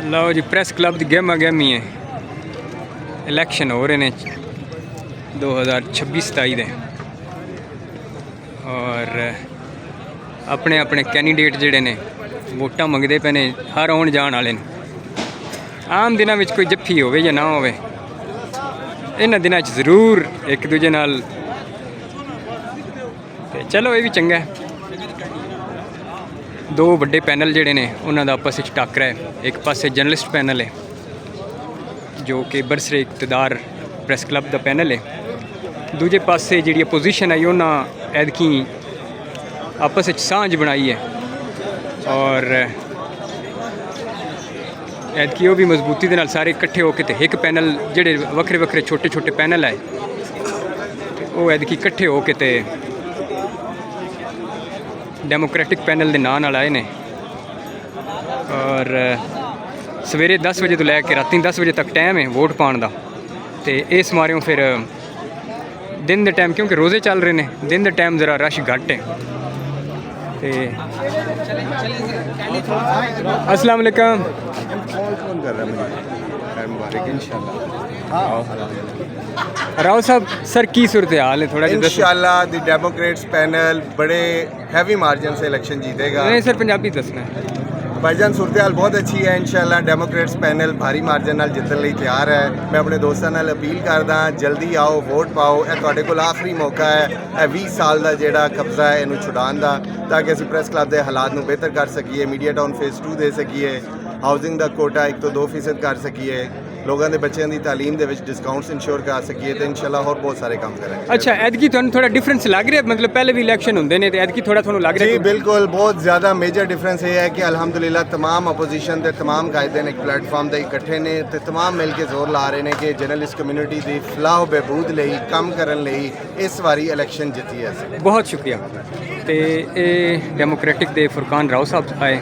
लो जी press club की गेमा गेमी है। इलैक्शन हो रहे हैं 2026-27 दे और अपने अपने कैंडीडेट जिहड़े ने वोटां मंगदे पे ने। हर आउण जाण वाले आम दिनों में कोई जफ्फी होवे या ना होवे, इन्हां दिनां च जरूर एक दूजे नाल ते चलो ये भी चंगा है। दो बड़े पैनल जिहड़े ने उन्हां दा आपस विच टक्कर है। एक पासे जर्नलिस्ट पैनल है जो कि बरसरे इकतदार प्रेस क्लब का पैनल है, दूजे पासे जिहड़ी अपोजिशन आई उन्हां ऐदकी आपस विच सांझ बनाई है और ऐदकी वो भी मजबूती दे नाल सारे इकट्ठे होकर ते एक पैनल जिहड़े वक्रे वक्रे छोटे छोटे पैनल है वो ऐदकी इकट्ठे होकर ते डेमोक्रेटिक पैनल के नाम नाल आए ने और सवेरे 10 बजे तो लैके राती 10 बजे तक टाइम है वोट पाने का। तो इस मारे फिर दिन के टाइम क्योंकि रोज़े चल रहे हैं, दिन के टाइम ज़रा रश घट है। तो अस्सलाम वालेकुम। राव साहब सर की सूरत हाल है थोड़ा इंशाल्लाह द डेमोक्रेट्स पैनल बड़े हैवी मार्जिन से इलेक्शन जीतेगा। नहीं सर पंजाबी दसना है भाईजान, सूरत हाल बहुत अच्छी है। इंशाल्लाह डेमोक्रेट्स पैनल भारी मार्जिन नाल जितने लिए तैयार है। मैं अपने दोस्तों नाल अपील करदा जल्दी आओ वोट पाओ। यह तुहाडे कोल आखिरी मौका है, यह 20 साल का जिहड़ा कब्जा है इनू छुड़ाउण दा, ताकि असीं प्रेस क्लब के हालात नू बेहतर कर सकीए, मीडिया टाउन फेज़ 2 दे सकीए, हाउसिंग का कोटा 1 तो 2% कर सकीए, लोगों के बच्चों की तालीम के डिस्काउंट्स इंश्योर करा सकीए, तो इंशाल्लाह और बहुत सारे काम करेंगे। अच्छा ऐदकी तुहानू थोड़ा डिफरेंस लग रहा है, मतलब पहले भी इलेक्शन होंदे ने ते ऐदकी थोड़ा तुहानू लग रहा है? जी बिल्कुल, बहुत ज़्यादा मेजर डिफरेंस ये है कि अल्हम्दुलिल्लाह तमाम अपोजिशन के तमाम कायदे एक प्लेटफॉर्म से इकट्ठे ने ते तमाम मिल के जोर ला रहे हैं कि जर्नलिस्ट कम्यूनिटी की फलाह बहबूद लई काम करने लई इस बारी इलेक्शन जीती है। बहुत शुक्रिया। तो ये डेमोक्रेटिक दे फुरकान राव साहब आए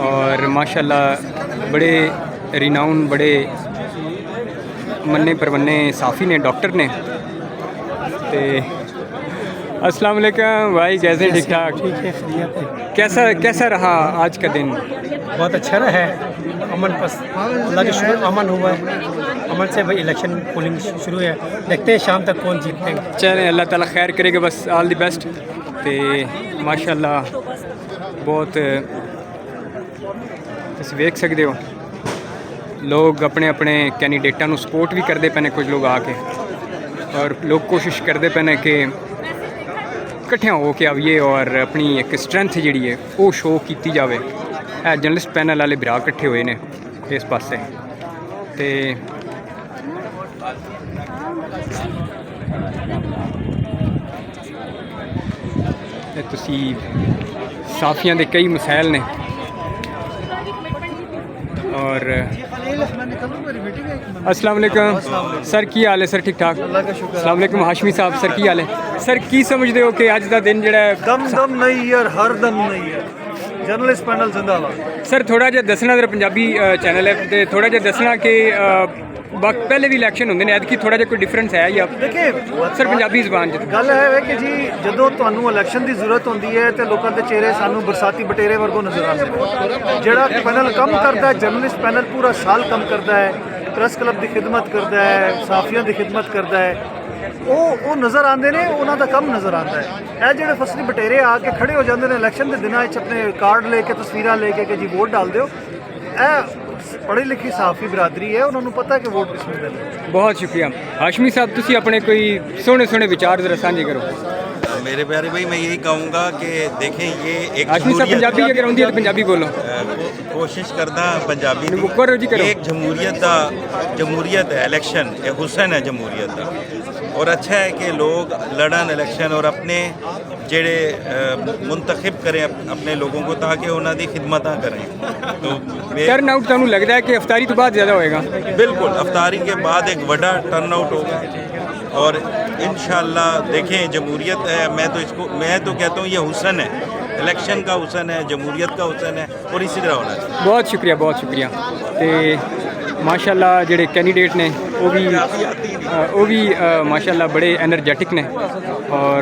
और माशाल्लाह बड़े रिनाउन बड़े मन्ने परवन्ने साफ़ी ने, डॉक्टर ने। तो अस्सलाम वालेकुम भाई, कैसे? ठीक ठाक? कैसा रहा आज का दिन? बहुत अच्छा रहा है, अमन अल्लाह के शुक्र अमन हुआ है। अमन से भाई इलेक्शन पोलिंग शुरू है, देखते हैं शाम तक कौन जीतते हैं। चलें अल्लाह ताला खैर करेगा, बस ऑल द बेस्ट। तो माशाल्लाह बहुत तुसीं वेख सकते हो लोग अपने अपने कैंडीडेटां नूं सपोर्ट भी करते पे ने, कुछ लोग आके और लोग कोशिश करते पे ने कि इकट्ठे होके आइए और अपनी एक स्ट्रेंथ जिहड़ी है वो शो की जाए। जर्नलिस्ट पैनल वाले भरा इकट्ठे हुए ने इस पासे। तो तुसी साफियां दे कई मसाइल ने और अस्सलाम वालेकुम सर, की हाल है सर? ठीक ठाक? अस्सलाम वालेकुम हाशमी साहब, सर की हाल है? सर की समझते हो कि अज का दिन जो दम नहीं है, हर दम नहीं है। जर्नलिस्ट पैनल जिंदाबाद। सर थोड़ा जिहा दसना, जरा पंजाबी चैनल है तो थोड़ा जिहा दसना कि पहले भी इलेक्शन होंगे ने, ऐतकी थोड़ा जिहा कोई डिफरेंस है या? देखिए सर पंजाबी जबान च गल है कि जी जो तुहानू इलेक्शन की जरूरत होंदी है तो लोगों के चेहरे सानू बरसाती बटेरे वर्गों नजर आते हैं। जोड़ा पैनल कम करता है, जर्नलिस्ट पैनल पूरा साल कम करता है, प्रेस क्लब की खिदमत करता है, साफियों की खिदमत करता है, वो नज़र आते हैं, उन्होंने कम नज़र आता है। यह जो फसली बटेरे आके खड़े हो जाते हैं इलेक्शन के दिनों अपने कार्ड लेके तस्वीर लेके कि जी वोट डाल दो, पढ़ी लिखी साफी बरादरी है, उन्होंने पता है कि वोट किसमें देना। बहुत शुक्रिया हाशमी साहब, तुसी अपने कोई सोने सोने विचार जरा साझे करो। मेरे प्यारे भाई, मैं यही कहूँगा कि देखें ये एक हाशमी साहब पंजाबी अगर आउंदी है तो पंजाबी बोलो। कोशिश करदा पंजाबी दी, करो जी करो। एक जमहूरियत है इलेक्शन, एक हुसन है जमहूरियत का, और अच्छा है कि लोग लड़न इलेक्शन और अपने जेड़े मुंतखब करें अपने लोगों को, ताकि उन्होंने खिदमत करें। तो टर्न आउट तुहानू लगता है कि अफ्तारी तो बाद ज़्यादा होएगा? बिल्कुल, अफ्तारी के बाद एक बड़ा टर्न आउट होगा और इंशाल्लाह देखें जमहूरियत है। मैं तो कहता हूँ ये हुसन है, इलेक्शन का हुसन है, जमहूरियत का हुसन है, और इसी तरह होना चाहिए। बहुत शुक्रिया, बहुत शुक्रिया। तो माशाल्लाह जेडे कैंडीडेट ने वो भी माशाल्लाह बड़े एनर्जेटिक ने और